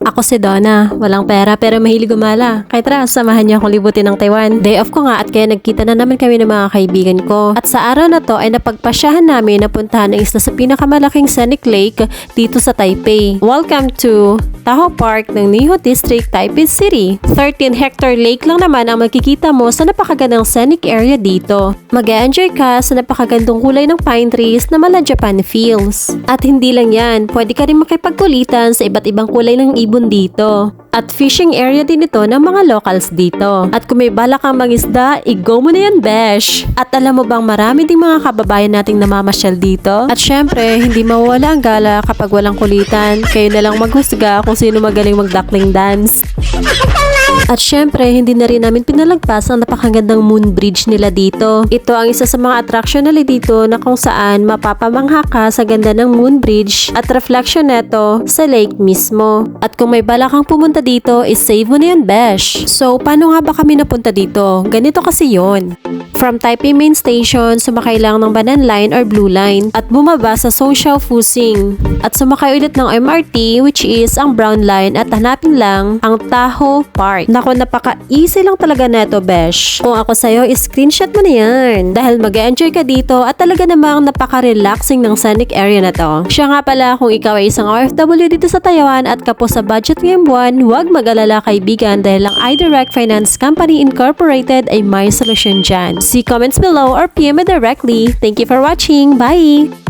Ako si Donna, walang pera pero mahilig gumala. Kaya tara, samahan niyo akong libutin ng Taiwan. Day off ko nga at kaya nagkita na naman kami ng mga kaibigan ko. At sa araw na to ay napagpasyahan namin na puntahan ang isa sa pinakamalaking scenic lake dito sa Taipei. Welcome to Tahoe Park ng Niho District, Taipei City. 13-hectare lake lang naman ang makikita mo sa napakagandang scenic area dito. Mag-e-enjoy ka sa napakagandang kulay ng pine trees na mala Japan feels. At hindi lang yan, pwede ka rin makipagkulitan sa iba't ibang kulay ng ibon dito. At fishing area din ito ng mga locals dito. At kung may balak kang mangisda, i-go mo na yan, besh! At alam mo bang marami ding mga kababayan nating namamasyal dito? At syempre, hindi mawawala ang gala kapag walang kulitan. Kayo na lang maghusga kung sino magaling mag-duckling dance. At syempre, hindi na rin namin pinalagpas ang napakagandang moon bridge nila dito. Ito ang isa sa mga attraction nila dito na kung saan mapapamangha ka sa ganda ng moon bridge at reflection neto sa lake mismo. At kung may balak kang pumunta dito, is-save mo na yan, besh! So, paano nga ba kami napunta dito? Ganito kasi yon. From Taipei Main Station, sumakay lang ng Banan Line or Blue Line at bumaba sa Social Fusing. At sumakay ulit ng MRT which is ang Brown Line at hanapin lang ang Tahoe Park. Nako, napaka-easy lang talaga neto, besh. Kung ako sa'yo, screenshot mo na yan. Dahil mag-enjoy ka dito at talaga namang napaka-relaxing ng scenic area na to. Siya nga pala, kung ikaw ay isang OFW dito sa Taiwan at kapos sa budget ngayong buwan, huwag mag-alala kaibigan dahil ang iDirect Finance Company Incorporated ay may solusyon dyan. See comments below or PM me directly. Thank you for watching. Bye!